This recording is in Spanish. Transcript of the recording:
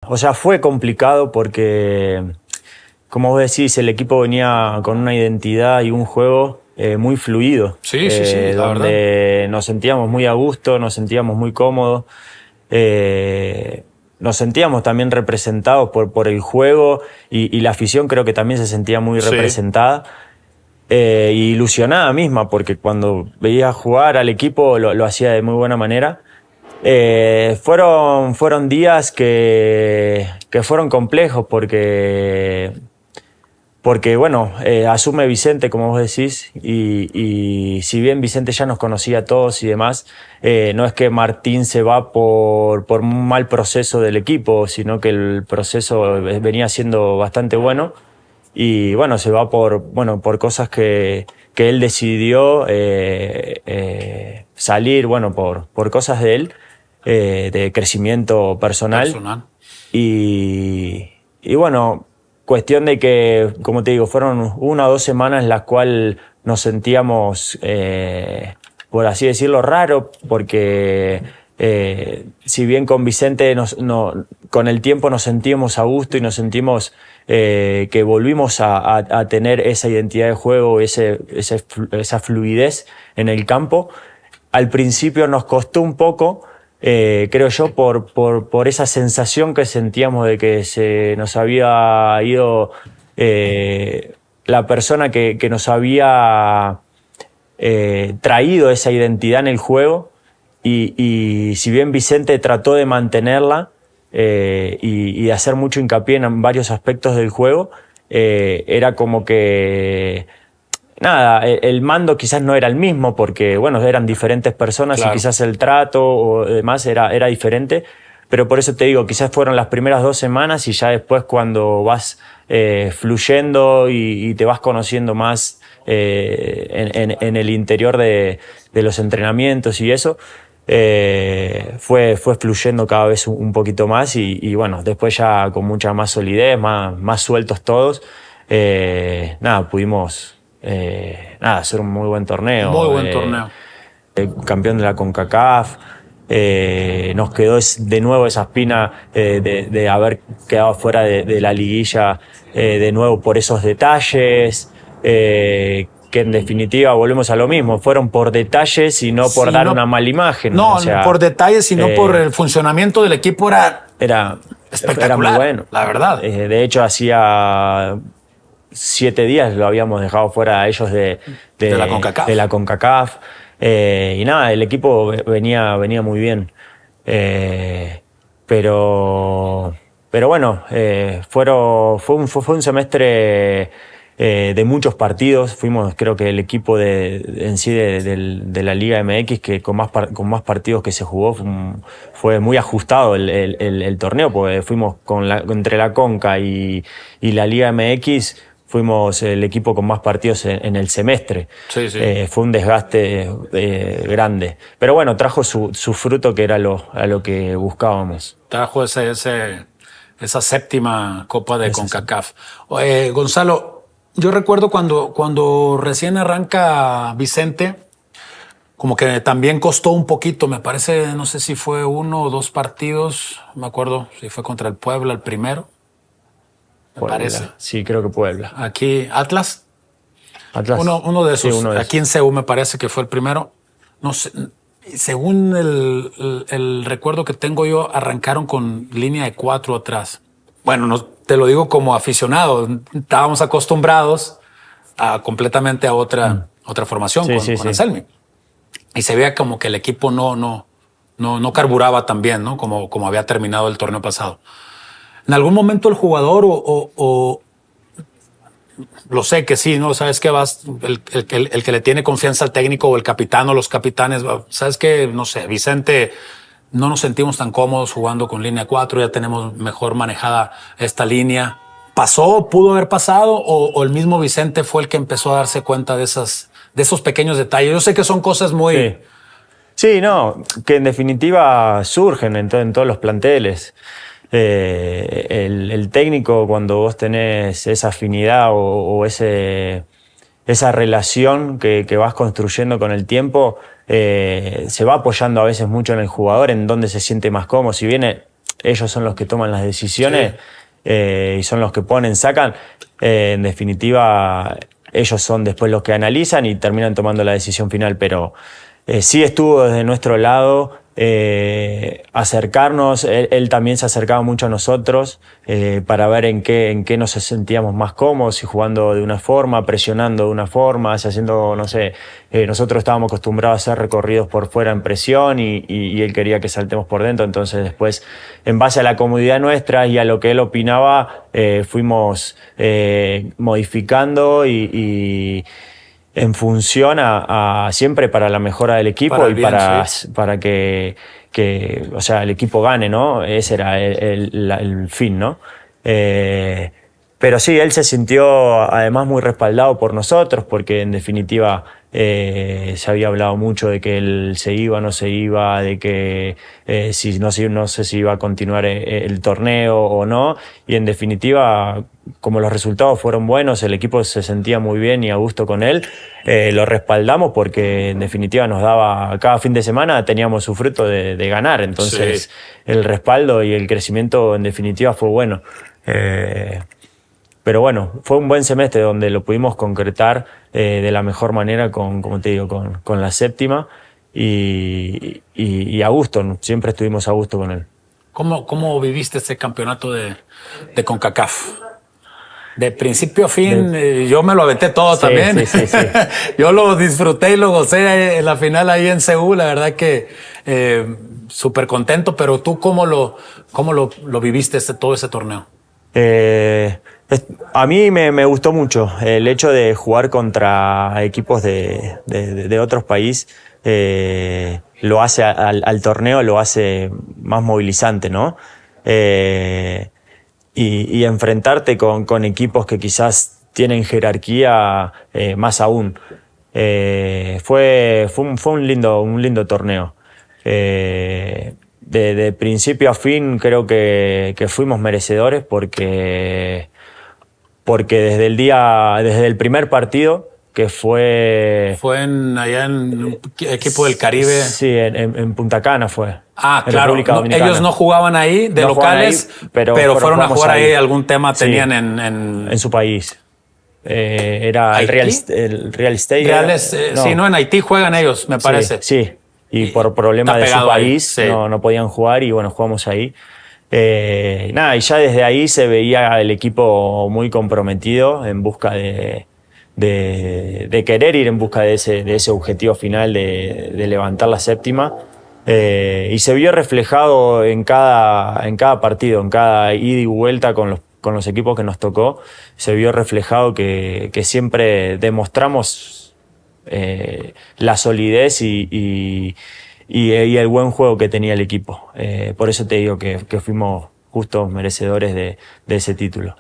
O sea, fue complicado porque, como vos decís, el equipo venía con una identidad y un juego muy fluido. Sí, la donde verdad. nos sentíamos muy a gusto, nos sentíamos muy cómodos. Nos sentíamos también representados por el juego y la afición creo que también se sentía muy representada. Y ilusionada misma, porque cuando veía jugar al equipo lo hacía de muy buena manera. Fueron días que fueron complejos porque bueno, asume Vicente, como vos decís, y si bien Vicente ya nos conocía a todos y demás, no es que Martín se va por un mal proceso del equipo, sino que el proceso venía siendo bastante bueno. Y bueno, se va por cosas que él decidió salir, bueno, por cosas de él, de crecimiento personal. Y bueno, cuestión de que, como te digo, fueron 1 o 2 semanas en las cuales nos sentíamos, por así decirlo, raro, porque si bien con Vicente con el tiempo nos sentíamos a gusto y nos sentimos que volvimos a tener esa identidad de juego, esa fluidez en el campo. Al principio nos costó un poco, creo yo, por esa sensación que sentíamos de que se nos había ido la persona que nos había traído esa identidad en el juego. Y si bien Vicente trató de mantenerla y hacer mucho hincapié en varios aspectos del juego, era como que nada, el mando quizás no era el mismo porque bueno, eran diferentes personas. Claro. Y quizás el trato o demás era diferente, pero por eso te digo, quizás fueron las primeras 2 semanas y ya después cuando vas fluyendo y te vas conociendo más en el interior de los entrenamientos y eso, fue fluyendo cada vez un poquito más y bueno, después ya con mucha más solidez, más sueltos todos, nada, pudimos hacer un muy buen torneo. Muy buen torneo. Campeón de la CONCACAF. Nos quedó de nuevo esa espina de haber quedado fuera de la liguilla de nuevo por esos detalles. Que en definitiva volvemos a lo mismo, fueron por detalles y no por dar una mala imagen. No, o sea, por detalles, sino por el funcionamiento del equipo era espectacular, era muy bueno, la verdad. De hecho, hacía 7 días lo habíamos dejado fuera a ellos de la CONCACAF. Y nada, el equipo venía muy bien. Pero bueno, fue un semestre de muchos partidos. Fuimos, creo que el equipo en sí de la Liga MX que con más partidos que se jugó. Fue muy ajustado el torneo, porque fuimos entre la Conca y la Liga MX. Fuimos el equipo con más partidos en el semestre. Sí. Fue un desgaste grande. Pero bueno, trajo su fruto, que era a lo que buscábamos. Trajo esa 7ª Copa de CONCACAF. Gonzalo, yo recuerdo cuando recién arranca Vicente, como que también costó un poquito, me parece, no sé si fue 1 o 2 partidos, me acuerdo si fue contra el Puebla el primero. Me parece. Sí, creo que Puebla. Aquí, Atlas. Uno de esos. Sí, uno de aquí esos. En CU me parece que fue el primero. No sé, según el recuerdo que tengo yo, arrancaron con línea de 4 atrás. Bueno, te lo digo como aficionado. Estábamos acostumbrados completamente a otra formación con Anselmi. Y se veía como que el equipo no carburaba tan bien, ¿no? Como había terminado el torneo pasado. ¿En algún momento el jugador o lo sé que sí, ¿no? Sabes que vas, el que le tiene confianza al técnico o el capitán o los capitanes, sabes que, no sé, Vicente, no nos sentimos tan cómodos jugando con línea 4, ya tenemos mejor manejada esta línea. ¿Pasó, pudo haber pasado o el mismo Vicente fue el que empezó a darse cuenta de esos pequeños detalles? Yo sé que son cosas muy... Sí, no, que en definitiva surgen en todos los planteles. El técnico, cuando vos tenés esa afinidad o esa relación que vas construyendo con el tiempo, se va apoyando a veces mucho en el jugador, en donde se siente más cómodo. Si viene, ellos son los que toman las decisiones, y son los que ponen, sacan. En definitiva, ellos son después los que analizan y terminan tomando la decisión final, pero sí estuvo desde nuestro lado acercarnos. Él también se acercaba mucho a nosotros para ver en qué nos sentíamos más cómodos, si jugando de una forma, presionando de una forma, haciendo, no sé, nosotros estábamos acostumbrados a hacer recorridos por fuera en presión y él quería que saltemos por dentro. Entonces después, en base a la comodidad nuestra y a lo que él opinaba, fuimos modificando y en función a siempre para la mejora del equipo para y bien, para que o sea, el equipo gane, ¿no? Ese era el fin, ¿no? Pero sí, él se sintió además muy respaldado por nosotros, porque en definitiva se había hablado mucho de que él se iba, no se iba, de que si no sé si iba a continuar el torneo o no, y en definitiva, como los resultados fueron buenos, el equipo se sentía muy bien y a gusto con él, lo respaldamos porque en definitiva nos daba, cada fin de semana teníamos su fruto de ganar, entonces el respaldo y el crecimiento en definitiva fue bueno. Pero bueno, fue un buen semestre donde lo pudimos concretar de la mejor manera como te digo, con la séptima y a gusto, siempre estuvimos a gusto con él. ¿Cómo viviste este campeonato de CONCACAF? De principio a fin, yo me lo aventé todo también. Sí. Yo lo disfruté y lo gocé en la final ahí en Seúl, la verdad que súper contento, pero tú ¿cómo lo viviste todo ese torneo? A mí me gustó mucho el hecho de jugar contra equipos de otros países. Lo hace al torneo, lo hace más movilizante, ¿no? Y enfrentarte con equipos que quizás tienen jerarquía más aún. Fue un lindo torneo. De principio a fin creo que fuimos merecedores porque desde el primer partido, que fue allá en un equipo del Caribe. Sí, en Punta Cana fue. Ah, claro. Ellos no jugaban ahí de locales, ahí, pero fueron a jugar ahí. Algún tema tenían en su país. Era el Real Estate. En Haití juegan ellos, me parece. Sí. Y por problemas de su país no podían jugar y bueno, jugamos ahí. Y ya desde ahí se veía el equipo muy comprometido en busca de querer ir en busca de ese objetivo final de levantar la séptima. Y se vio reflejado en cada partido, en cada ida y vuelta con los equipos que nos tocó. Se vio reflejado que siempre demostramos la solidez y el buen juego que tenía el equipo. Por eso te digo que fuimos justos merecedores de ese título.